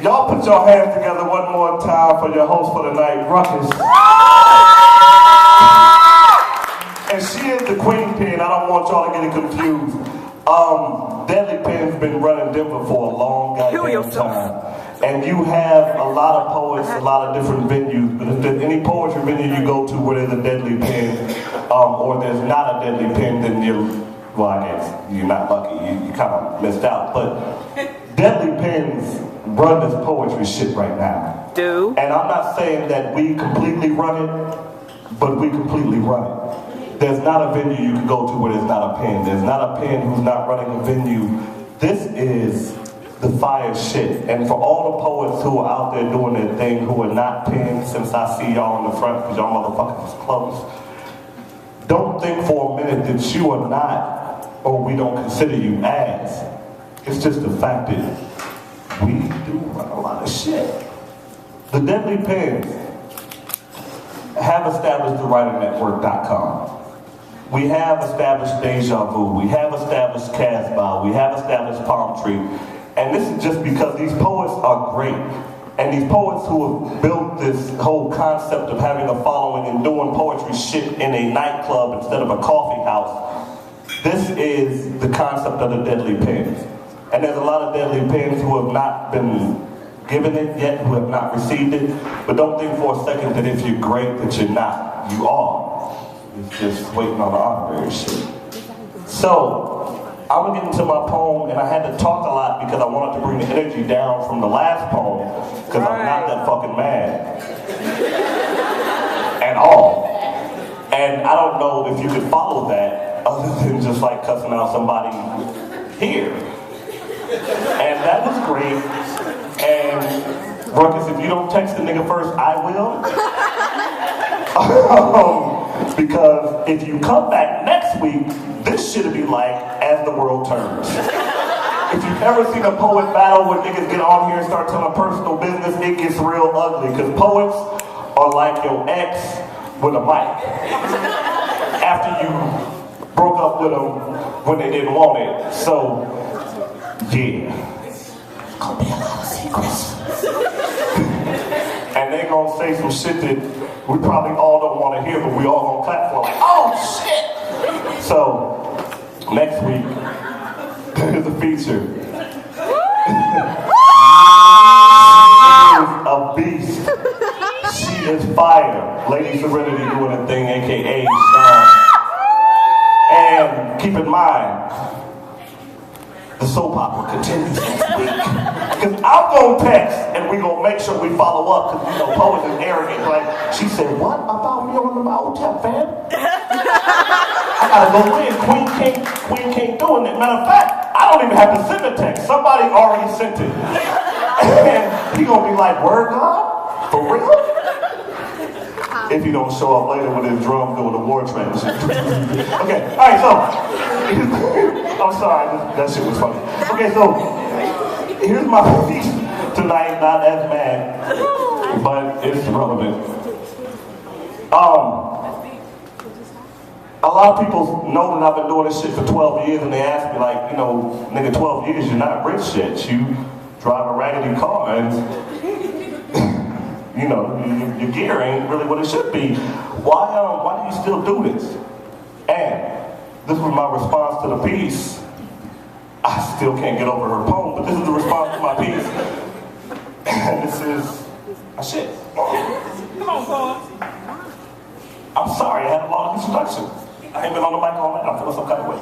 Y'all put your hands together one more time for your host for the night, Ruckus. And she is the queen pin. I don't want y'all to get it confused. Deadly Pen's been running Denver for a long goddamn time. And you have a lot of poets, a lot of different venues. But if there's any poetry venue you go to where there's a Deadly Pen, or there's not a Deadly Pen, then well, I guess you're not lucky. You kind of missed out. But Deadly Pens run this poetry shit right now. And I'm not saying that we completely run it, but we completely run it. There's not a venue you can go to where there's not a pen. There's not a pen who's not running a venue. This is the fire shit. And for all the poets who are out there doing their thing, who are not penned, since I see y'all in the front, because y'all motherfuckers is close, don't think for a minute that you are not, or we don't consider you as. It's just the fact that we do run a lot of shit. The Deadly Pens have established TheWriterNetwork.com. We have established Deja Vu. We have established Casbah. We have established Palm Tree. And this is just because these poets are great. And these poets who have built this whole concept of having a following and doing poetry shit in a nightclub instead of a coffee house, this is the concept of the Deadly Pens. And there's a lot of Deadly Pens who have not been given it yet, who have not received it. But don't think for a second that if you're great, that you're not. You are. It's just waiting on the honorary shit. So, I'm gonna get into my poem, and I had to talk a lot because I wanted to bring the energy down from the last poem, because I'm not that fucking mad. At all. And I don't know if you could follow that other than just like cussing out somebody here. And that was great. And Ruckus, if you don't text the nigga first, I will. Because if you come back next week, this shit'll be like As the World Turns. If you've ever seen a poet battle where niggas get on here and start telling personal business, it gets real ugly. Because poets are like your ex with a mic. After you broke up with them when they didn't want it. So, yeah. It's gonna be a lot of secrets. And they gonna say some shit that we probably all don't want to hear, but we all gonna clap for like, oh shit! So, next week, there's a feature. She is a beast. She is fire. Lady Serenity doing a thing, aka Sean. And keep in mind, the soap opera continues next week. Because I'm gonna text and we gonna make sure we follow up, because you know, poets is arrogant. Like, she said, what about me on the hotel, fam? I gotta go in. Queen can't do it. Matter of fact, I don't even have to send a text. Somebody already sent it. And he gonna be like, word God? For real? If he don't show up later with his drum doing the war transition. Okay, alright, so I'm sorry, that shit was funny. Okay, so here's my piece tonight, not as mad, but it's relevant. A lot of people know that I've been doing this shit for 12 years, and they ask me like, you know, nigga, 12 years, you're not rich yet. You drive a raggedy car, and you know, your gear ain't really what it should be. Why do you still do this? And this was my response to the piece. I still can't get over her poem, but this is the response to my piece. And this is my shit. Come on, Paul. I'm sorry, I had a long introduction. I ain't been on the mic all night, I'm feeling some kind of way.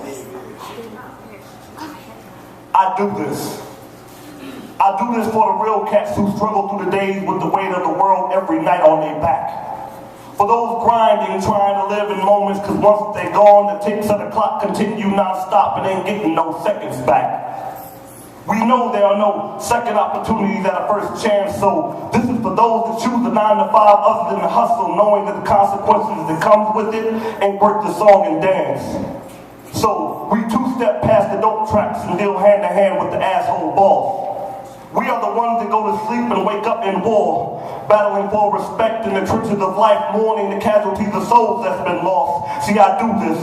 I do this. I do this for the real cats who struggle through the days with the weight of the world every night on their back. For those grinding, trying to live in moments, because once they're gone, the ticks of the clock continue non-stop and ain't getting no seconds back. We know there are no second opportunities at a first chance, so this is for those that choose the 9 to 5 other than the hustle, knowing that the consequences that comes with it ain't worth the song and dance. So we two-step past the dope tracks and deal hand-to-hand with the asshole boss. We are the ones that go to sleep and wake up in war, battling for respect in the trenches of life, mourning the casualties of souls that's been lost. See, I do this.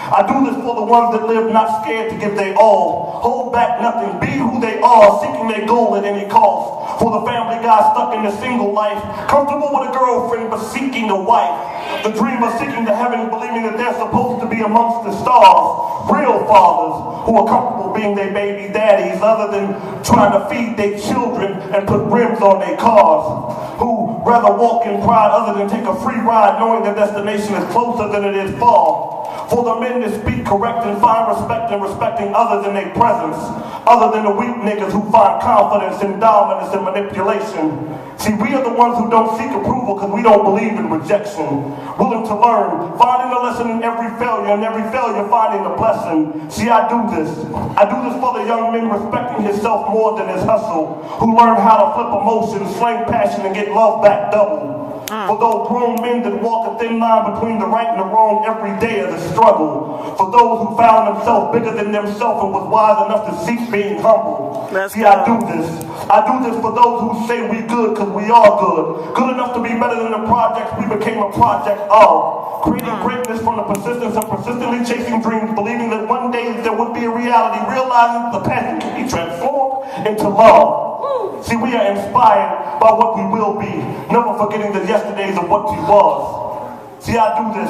I do this for the ones that live not scared to give their all, hold back nothing, be who they are, seeking their goal at any cost. For the family guy stuck in a single life, comfortable with a girlfriend but seeking a wife. The dreamer seeking the heavens, believing that they're supposed to be amongst the stars. Real fathers who are comfortable being their baby daddies, other than trying to feed their children and put rims on their cars. Who rather walk in pride other than take a free ride, knowing their destination is closer than it is far. For the men that speak correct and find respect and respecting others in their presence, other than the weak niggas who find confidence in dominance and manipulation. See, we are the ones who don't seek approval because we don't believe in rejection. Willing to learn, finding a lesson in every failure, and every failure finding a blessing. See, I do this. I do this for the young men respecting himself more than his hustle, who learn how to flip emotions, slang passion, and get love back double. For those grown men that walk a thin line between the right and the wrong every day of the struggle. For those who found themselves bigger than themselves and was wise enough to seek being humble. See, I do this. I do this for those who say we good because we are good. Good enough to be better than the projects we became a project of. Creating greatness from the persistence of persistently chasing dreams, believing that one day there would be a reality, realizing the passion can be transformed into love. See, we are inspired by what we will be, never forgetting the yesterdays of what we was. See, I do this.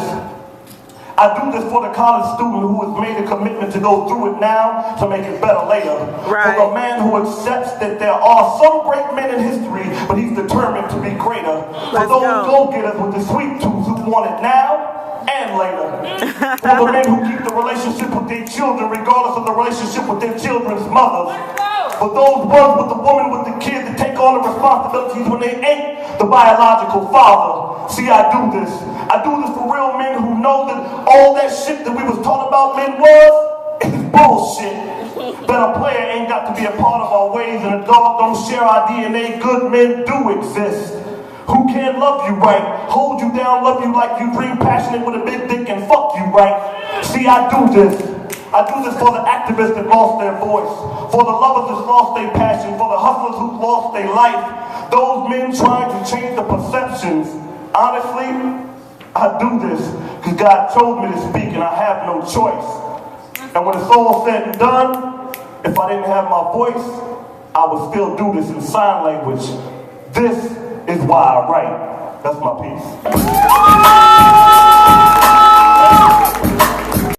I do this for the college student who has made a commitment to go through it now to make it better later. Right. For the man who accepts that there are some great men in history, but he's determined to be greater. For those go-getters with the sweet tooth who want it now and later. For the men who keep the relationship with their children regardless of the relationship with their children's mothers. For those ones with the woman with the kids that take on the responsibilities when they ain't the biological father. See, I do this. I do this for real men who know that all that shit that we was taught about men is bullshit. That a player ain't got to be a part of our ways and a dog don't share our DNA. Good men do exist. Who can love you right, hold you down, love you like you dream, passionate with a big dick and fuck you right. See, I do this. I do this for the activists that lost their voice, for the lovers that lost their passion, for the hustlers who lost their life, those men trying to change the perceptions. Honestly, I do this because God told me to speak and I have no choice. And when it's all said and done, if I didn't have my voice, I would still do this in sign language. This is why I write. That's my piece.